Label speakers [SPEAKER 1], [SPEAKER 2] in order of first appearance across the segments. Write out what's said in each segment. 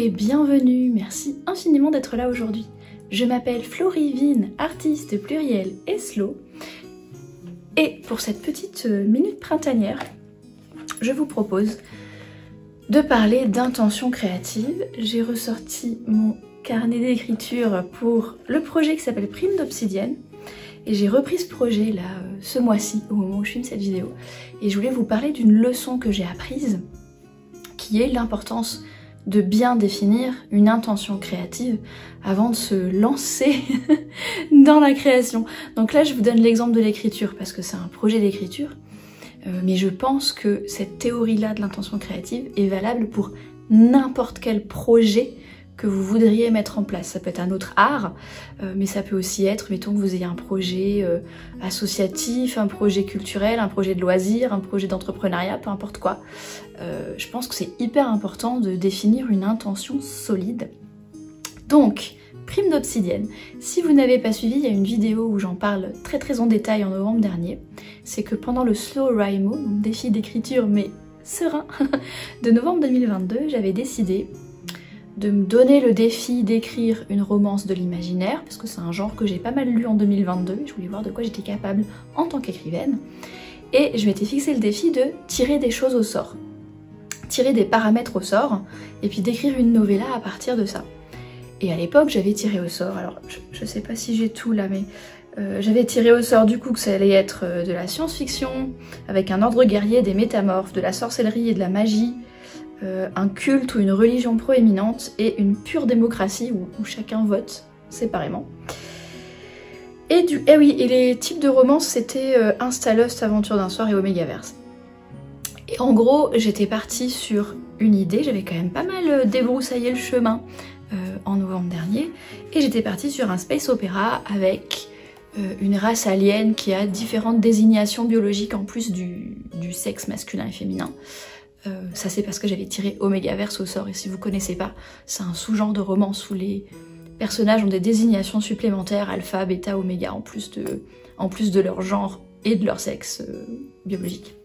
[SPEAKER 1] et bienvenue, merci infiniment d'être là aujourd'hui. Je m'appelle Florivine, artiste pluriel et slow. Et pour cette petite minute printanière, je vous propose de parler d'intention créative. J'ai ressorti mon carnet d'écriture pour le projet qui s'appelle Prime d'Obsidienne. Et j'ai repris ce projet là, ce mois-ci, au moment où je filme cette vidéo. Et je voulais vous parler d'une leçon que j'ai apprise, qui est l'importance de bien définir une intention créative avant de se lancer dans la création. Donc là, je vous donne l'exemple de l'écriture, parce que c'est un projet d'écriture. Mais je pense que cette théorie-là de l'intention créative est valable pour n'importe quel projet que vous voudriez mettre en place. Ça peut être un autre art, mais ça peut aussi être, mettons que vous ayez un projet associatif, un projet culturel, un projet de loisir, un projet d'entrepreneuriat, peu importe quoi. Je pense que c'est hyper important de définir une intention solide. Donc, Prime d'Obsidienne. Si vous n'avez pas suivi, il y a une vidéo où j'en parle très en détail en novembre dernier. C'est que pendant le Slow Raimo, donc défi d'écriture mais serein, de novembre 2022, j'avais décidé de me donner le défi d'écrire une romance de l'imaginaire, parce que c'est un genre que j'ai pas mal lu en 2022, et je voulais voir de quoi j'étais capable en tant qu'écrivaine. Et je m'étais fixé le défi de tirer des choses au sort, tirer des paramètres au sort, et puis d'écrire une novella à partir de ça. Et à l'époque, j'avais tiré au sort, alors je sais pas si j'ai tout là, mais j'avais tiré au sort du coup que ça allait être de la science-fiction, avec un ordre guerrier, des métamorphes, de la sorcellerie et de la magie, un culte ou une religion proéminente et une pure démocratie où chacun vote séparément. Et les types de romances c'était Insta Lost, Aventure d'un soir et Omégaverse. Et en gros, j'étais partie sur une idée, j'avais quand même pas mal débroussaillé le chemin en novembre dernier, et j'étais partie sur un space opéra avec une race alien qui a différentes désignations biologiques en plus du sexe masculin et féminin. Ça c'est parce que j'avais tiré Omégaverse au sort, et si vous connaissez pas, c'est un sous-genre de romance où les personnages ont des désignations supplémentaires, alpha, bêta, oméga, en plus de leur genre et de leur sexe biologique.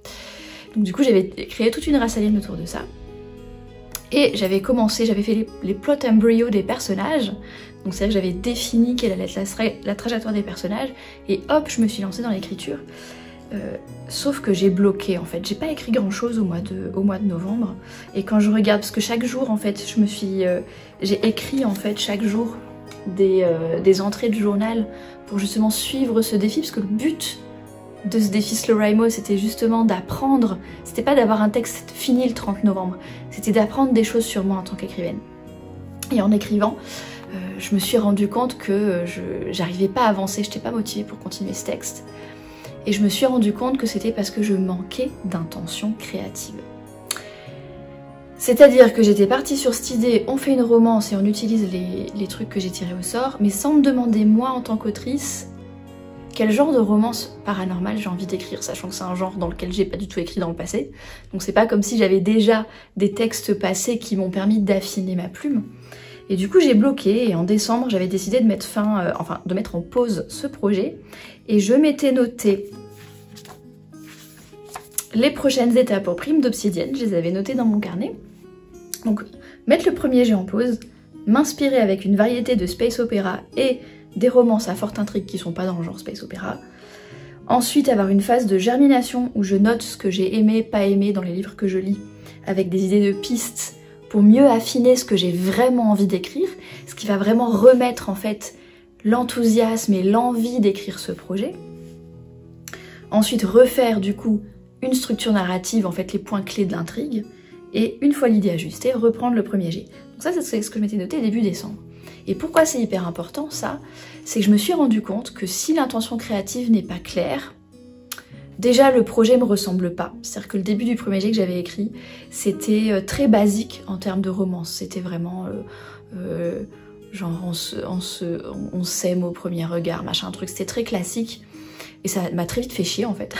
[SPEAKER 1] Donc du coup j'avais créé toute une race alien autour de ça. Et j'avais fait les plot embryos des personnages, donc c'est-à-dire que j'avais défini quelle allait être la trajectoire des personnages, et hop, je me suis lancée dans l'écriture. Sauf que j'ai bloqué en fait, j'ai pas écrit grand chose au mois de novembre, et quand je regarde, parce que chaque jour en fait j'ai écrit en fait chaque jour des entrées de journal pour justement suivre ce défi, parce que le but de ce défi Slow Raimo c'était justement d'apprendre, c'était pas d'avoir un texte fini le 30 novembre, c'était d'apprendre des choses sur moi en tant qu'écrivaine. Et en écrivant, je me suis rendu compte que j'arrivais pas à avancer, j'étais pas motivée pour continuer ce texte. Et je me suis rendu compte que c'était parce que je manquais d'intention créative. C'est-à-dire que j'étais partie sur cette idée, on fait une romance et on utilise les trucs que j'ai tirés au sort, mais sans me demander moi en tant qu'autrice, quel genre de romance paranormale j'ai envie d'écrire, sachant que c'est un genre dans lequel j'ai pas du tout écrit dans le passé. Donc c'est pas comme si j'avais déjà des textes passés qui m'ont permis d'affiner ma plume. Et du coup j'ai bloqué, et en décembre j'avais décidé de mettre en pause ce projet, et je m'étais noté les prochaines étapes pour Prime d'Obsidienne, je les avais notées dans mon carnet. Donc mettre le premier jet en pause, m'inspirer avec une variété de space opéra et des romances à forte intrigue qui sont pas dans le genre space opéra. Ensuite avoir une phase de germination où je note ce que j'ai aimé, pas aimé dans les livres que je lis, avec des idées de pistes pour mieux affiner ce que j'ai vraiment envie d'écrire, ce qui va vraiment remettre en fait l'enthousiasme et l'envie d'écrire ce projet. Ensuite refaire du coup une structure narrative, en fait les points clés de l'intrigue, et une fois l'idée ajustée, reprendre le premier jet. Donc ça c'est ce que je m'étais noté début décembre. Et pourquoi c'est hyper important ça? C'est que je me suis rendu compte que si l'intention créative n'est pas claire, déjà le projet me ressemble pas. C'est-à-dire que le début du premier jet que j'avais écrit, c'était très basique en termes de romance. C'était vraiment genre on s'aime au premier regard, machin, un truc. C'était très classique. Et ça m'a très vite fait chier en fait.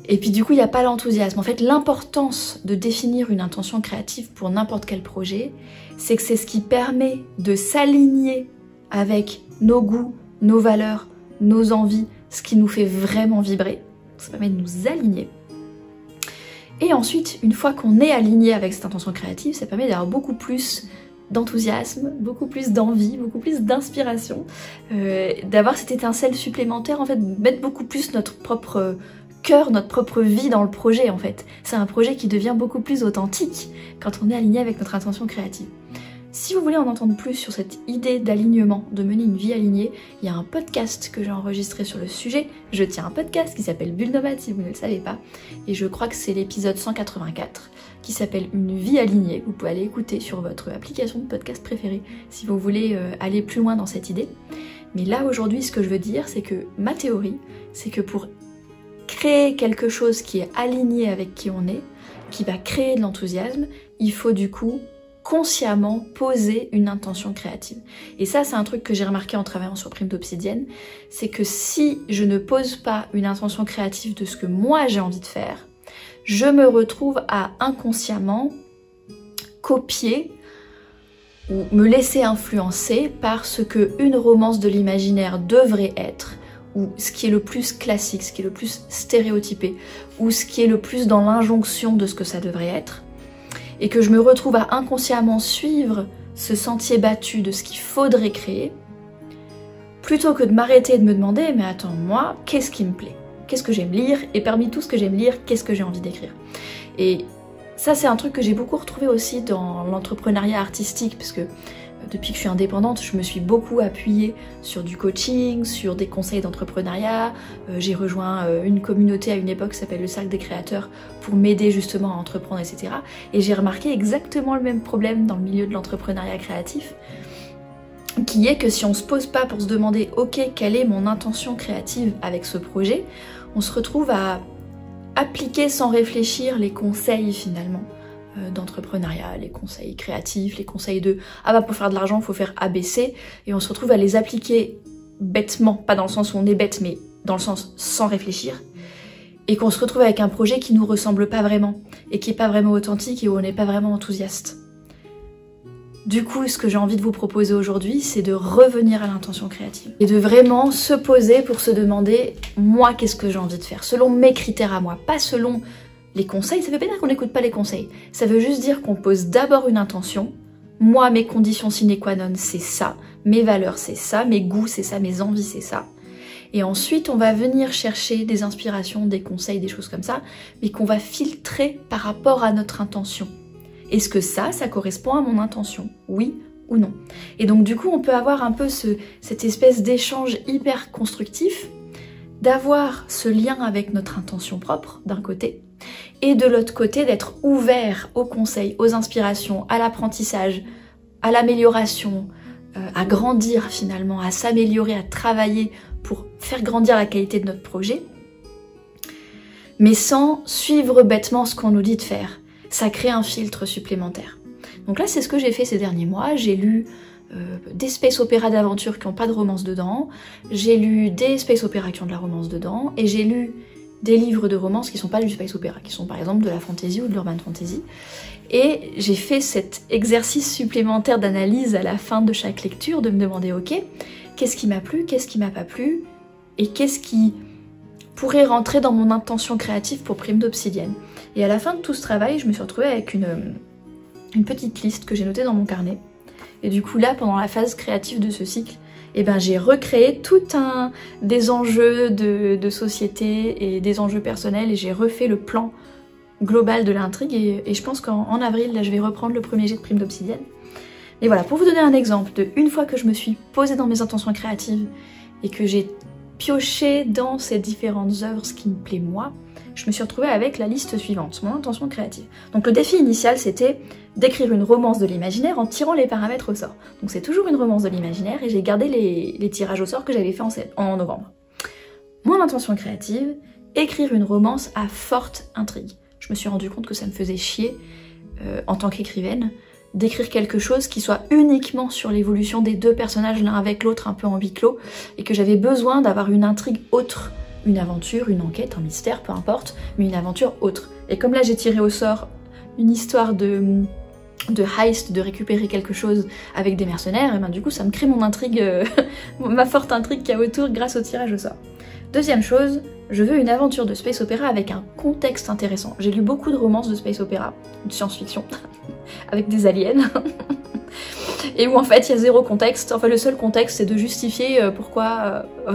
[SPEAKER 1] Et puis du coup il n'y a pas l'enthousiasme. En fait l'importance de définir une intention créative pour n'importe quel projet, c'est que c'est ce qui permet de s'aligner avec nos goûts, nos valeurs, nos envies, ce qui nous fait vraiment vibrer. Ça permet de nous aligner. Et ensuite, une fois qu'on est aligné avec cette intention créative, ça permet d'avoir beaucoup plus d'enthousiasme, beaucoup plus d'envie, beaucoup plus d'inspiration, d'avoir cette étincelle supplémentaire, en fait, mettre beaucoup plus notre propre cœur, notre propre vie dans le projet en fait. C'est un projet qui devient beaucoup plus authentique quand on est aligné avec notre intention créative. Si vous voulez en entendre plus sur cette idée d'alignement, de mener une vie alignée, il y a un podcast que j'ai enregistré sur le sujet. Je tiens un podcast qui s'appelle Bulle Nomade si vous ne le savez pas. Et je crois que c'est l'épisode 184 qui s'appelle Une vie alignée. Vous pouvez aller écouter sur votre application de podcast préférée si vous voulez aller plus loin dans cette idée. Mais là aujourd'hui, ce que je veux dire, c'est que ma théorie, c'est que pour créer quelque chose qui est aligné avec qui on est, qui va créer de l'enthousiasme, il faut du coup consciemment poser une intention créative. Et ça, c'est un truc que j'ai remarqué en travaillant sur Prime d'Obsidienne, c'est que si je ne pose pas une intention créative de ce que moi j'ai envie de faire, je me retrouve à inconsciemment copier ou me laisser influencer par ce que une romance de l'imaginaire devrait être, ou ce qui est le plus classique, ce qui est le plus stéréotypé, ou ce qui est le plus dans l'injonction de ce que ça devrait être, et que je me retrouve à inconsciemment suivre ce sentier battu de ce qu'il faudrait créer, plutôt que de m'arrêter et de me demander, mais attends, moi, qu'est-ce qui me plaît? Qu'est-ce que j'aime lire? Et parmi tout ce que j'aime lire, qu'est-ce que j'ai envie d'écrire? Et ça, c'est un truc que j'ai beaucoup retrouvé aussi dans l'entrepreneuriat artistique, parce que depuis que je suis indépendante, je me suis beaucoup appuyée sur du coaching, sur des conseils d'entrepreneuriat. J'ai rejoint une communauté à une époque qui s'appelle le Cercle des Créateurs pour m'aider justement à entreprendre, etc. Et j'ai remarqué exactement le même problème dans le milieu de l'entrepreneuriat créatif, qui est que si on se pose pas pour se demander « Ok, quelle est mon intention créative avec ce projet ?», on se retrouve à appliquer sans réfléchir les conseils finalement d'entrepreneuriat, les conseils créatifs, les conseils de « Ah bah pour faire de l'argent, il faut faire ABC » et on se retrouve à les appliquer bêtement, pas dans le sens où on est bête, mais dans le sens sans réfléchir, et qu'on se retrouve avec un projet qui nous ressemble pas vraiment, et qui est pas vraiment authentique et où on n'est pas vraiment enthousiaste. Du coup, ce que j'ai envie de vous proposer aujourd'hui, c'est de revenir à l'intention créative, et de vraiment se poser pour se demander « Moi, qu'est-ce que j'ai envie de faire ?» selon mes critères à moi, pas selon les conseils. Ça veut pas dire qu'on n'écoute pas les conseils, ça veut juste dire qu'on pose d'abord une intention. Moi, mes conditions sine qua non, c'est ça, mes valeurs, c'est ça, mes goûts, c'est ça, mes envies, c'est ça. Et ensuite, on va venir chercher des inspirations, des conseils, des choses comme ça, mais qu'on va filtrer par rapport à notre intention. Est-ce que ça correspond à mon intention? Oui ou non? Et donc du coup, on peut avoir un peu cette espèce d'échange hyper constructif, d'avoir ce lien avec notre intention propre, d'un côté, et de l'autre côté, d'être ouvert aux conseils, aux inspirations, à l'apprentissage, à l'amélioration, à grandir finalement, à s'améliorer, à travailler pour faire grandir la qualité de notre projet, mais sans suivre bêtement ce qu'on nous dit de faire. Ça crée un filtre supplémentaire. Donc là, c'est ce que j'ai fait ces derniers mois. J'ai lu des space opéras d'aventure qui n'ont pas de romance dedans, j'ai lu des space opéras qui ont de la romance dedans, et j'ai lu des livres de romance qui sont pas du space opéra, qui sont par exemple de la fantasy ou de l'urban fantasy. Et j'ai fait cet exercice supplémentaire d'analyse à la fin de chaque lecture, de me demander ok, qu'est-ce qui m'a plu, qu'est-ce qui m'a pas plu, et qu'est-ce qui pourrait rentrer dans mon intention créative pour Prime d'Obsidienne. Et à la fin de tout ce travail, je me suis retrouvée avec une petite liste que j'ai notée dans mon carnet. Et du coup là, pendant la phase créative de ce cycle, eh ben, j'ai recréé des enjeux de société et des enjeux personnels, et j'ai refait le plan global de l'intrigue, et je pense qu'en avril, là, je vais reprendre le premier jet de Prime d'Obsidienne. Et voilà, pour vous donner un exemple de une fois que je me suis posée dans mes intentions créatives et que j'ai pioché dans ces différentes œuvres ce qui me plaît moi, je me suis retrouvée avec la liste suivante, mon intention créative. Donc le défi initial, c'était d'écrire une romance de l'imaginaire en tirant les paramètres au sort. Donc c'est toujours une romance de l'imaginaire, et j'ai gardé les tirages au sort que j'avais fait en novembre. Mon intention créative, écrire une romance à forte intrigue. Je me suis rendu compte que ça me faisait chier, en tant qu'écrivaine, d'écrire quelque chose qui soit uniquement sur l'évolution des deux personnages l'un avec l'autre, un peu en huis clos, et que j'avais besoin d'avoir une intrigue autre, une aventure, une enquête, un mystère, peu importe, mais une aventure autre. Et comme là j'ai tiré au sort une histoire de heist, de récupérer quelque chose avec des mercenaires, et ben du coup ça me crée mon intrigue, ma forte intrigue qu'il y a autour grâce au tirage au sort. Deuxième chose, Je veux une aventure de space opéra avec un contexte intéressant. J'ai lu beaucoup de romances de space opéra, de science-fiction, avec des aliens, et où en fait il y a zéro contexte. Enfin, le seul contexte c'est de justifier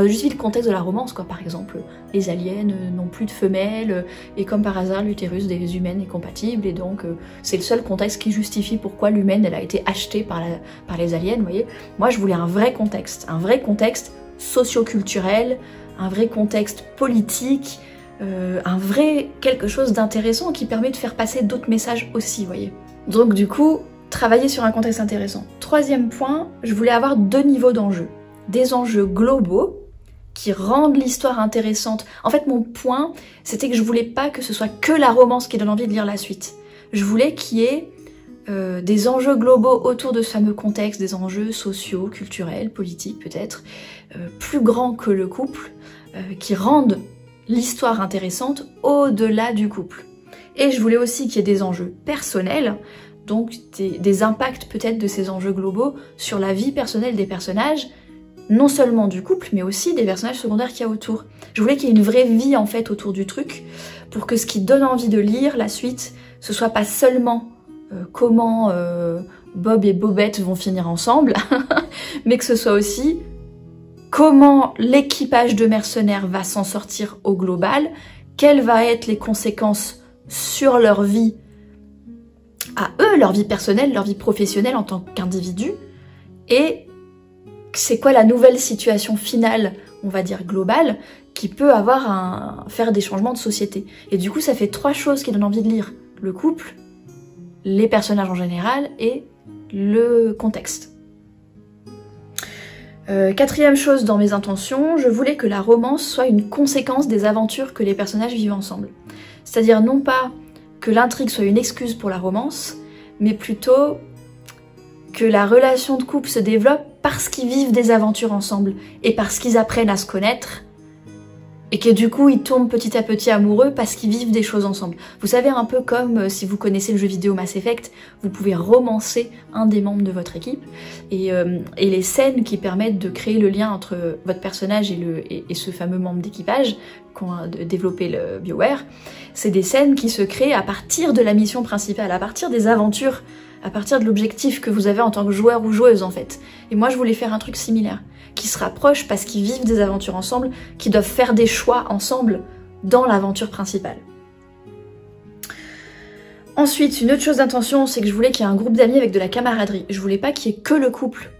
[SPEAKER 1] justifier le contexte de la romance, quoi. Par exemple, les aliens n'ont plus de femelles, et comme par hasard l'utérus des humaines est compatible, et donc c'est le seul contexte qui justifie pourquoi l'humaine elle a été achetée par les aliens, vous voyez. Moi je voulais un vrai contexte socio-culturel, un vrai contexte politique, un vrai quelque chose d'intéressant qui permet de faire passer d'autres messages aussi, vous voyez. Donc du coup, travailler sur un contexte intéressant. Troisième point, je voulais avoir 2 niveaux d'enjeux. Des enjeux globaux qui rendent l'histoire intéressante. En fait, mon point, c'était que je voulais pas que ce soit que la romance qui donne envie de lire la suite. Je voulais qu'il y ait des enjeux globaux autour de ce fameux contexte, des enjeux sociaux, culturels, politiques peut-être, plus grands que le couple, qui rendent l'histoire intéressante au-delà du couple. Et je voulais aussi qu'il y ait des enjeux personnels, donc des impacts peut-être de ces enjeux globaux sur la vie personnelle des personnages, non seulement du couple, mais aussi des personnages secondaires qu'il y a autour. Je voulais qu'il y ait une vraie vie en fait autour du truc, pour que ce qui donne envie de lire la suite, ce soit pas seulement comment Bob et Bobette vont finir ensemble, mais que ce soit aussi comment l'équipage de mercenaires va s'en sortir au global, quelles vont être les conséquences sur leur vie à eux, leur vie personnelle, leur vie professionnelle en tant qu'individu, et c'est quoi la nouvelle situation finale, on va dire globale, qui peut faire des changements de société. Et du coup, ça fait 3 choses qui donnent envie de lire. Le couple, les personnages en général et le contexte. 4e chose dans mes intentions, je voulais que la romance soit une conséquence des aventures que les personnages vivent ensemble. C'est-à-dire non pas que l'intrigue soit une excuse pour la romance, mais plutôt que la relation de couple se développe parce qu'ils vivent des aventures ensemble et parce qu'ils apprennent à se connaître, et que du coup ils tombent petit à petit amoureux parce qu'ils vivent des choses ensemble. Vous savez, un peu comme si vous connaissez le jeu vidéo Mass Effect, vous pouvez romancer un des membres de votre équipe, et les scènes qui permettent de créer le lien entre votre personnage et ce fameux membre d'équipage qu'ont développé le BioWare, c'est des scènes qui se créent à partir de la mission principale, à partir des aventures, à partir de l'objectif que vous avez en tant que joueur ou joueuse en fait. Et moi je voulais faire un truc similaire, qui se rapproche parce qu'ils vivent des aventures ensemble, qui doivent faire des choix ensemble dans l'aventure principale. Ensuite, une autre chose d'intention, c'est que je voulais qu'il y ait un groupe d'amis avec de la camaraderie. Je voulais pas qu'il y ait que le couple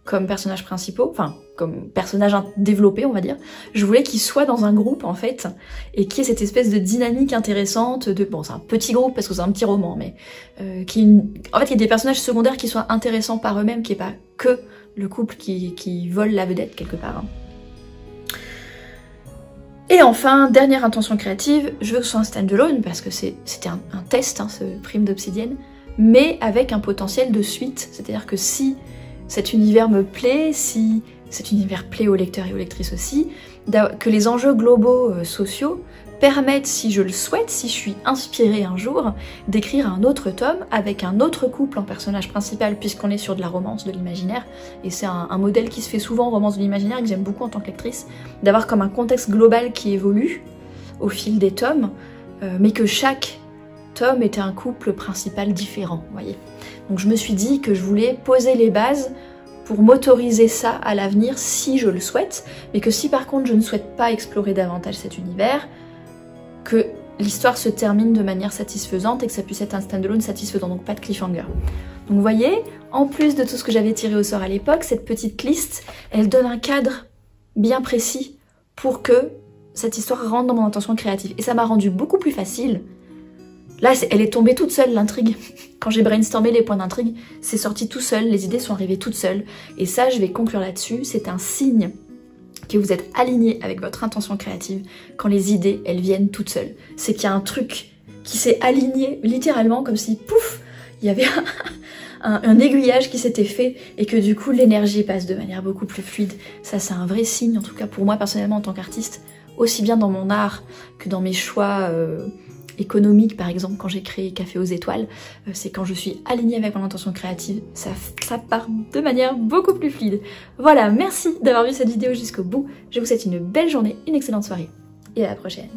[SPEAKER 1] comme personnages principaux, enfin comme personnages développés on va dire. Je voulais qu'ils soient dans un groupe en fait, et qu'il y ait cette espèce de dynamique intéressante de, bon c'est un petit groupe parce que c'est un petit roman, mais en fait il y ait des personnages secondaires qui soient intéressants par eux-mêmes, qui n'est pas que le couple qui vole la vedette quelque part. Hein. Et enfin, dernière intention créative, je veux que ce soit un stand-alone parce que c'était un test, hein, ce Prime d'Obsidienne, mais avec un potentiel de suite, c'est-à-dire que si cet univers me plaît, si cet univers plaît aux lecteurs et aux lectrices aussi, que les enjeux globaux sociaux permettent, si je le souhaite, si je suis inspirée un jour, d'écrire un autre tome avec un autre couple en personnage principal, puisqu'on est sur de la romance, de l'imaginaire, et c'est un modèle qui se fait souvent en romance de l'imaginaire, que j'aime beaucoup en tant que lectrice, d'avoir comme un contexte global qui évolue au fil des tomes, mais que chaque tome était un couple principal différent, vous voyez. Donc je me suis dit que je voulais poser les bases pour m'autoriser ça à l'avenir si je le souhaite, mais que si par contre je ne souhaite pas explorer davantage cet univers, que l'histoire se termine de manière satisfaisante et que ça puisse être un stand-alone satisfaisant, donc pas de cliffhanger. Donc vous voyez, en plus de tout ce que j'avais tiré au sort à l'époque, cette petite liste, elle donne un cadre bien précis pour que cette histoire rentre dans mon intention créative. Et ça m'a rendu beaucoup plus facile. Là, elle est tombée toute seule, l'intrigue. Quand j'ai brainstormé les points d'intrigue, c'est sorti tout seul, les idées sont arrivées toutes seules. Et ça, je vais conclure là-dessus, c'est un signe que vous êtes aligné avec votre intention créative quand les idées, elles viennent toutes seules. C'est qu'il y a un truc qui s'est aligné littéralement comme si, pouf, il y avait un aiguillage qui s'était fait et que du coup l'énergie passe de manière beaucoup plus fluide. Ça, c'est un vrai signe, en tout cas pour moi personnellement en tant qu'artiste, aussi bien dans mon art que dans mes choix économiques, par exemple quand j'ai créé Café aux étoiles, c'est quand je suis alignée avec mon intention créative, ça part de manière beaucoup plus fluide. Voilà, merci d'avoir vu cette vidéo jusqu'au bout, je vous souhaite une belle journée, une excellente soirée. et à la prochaine.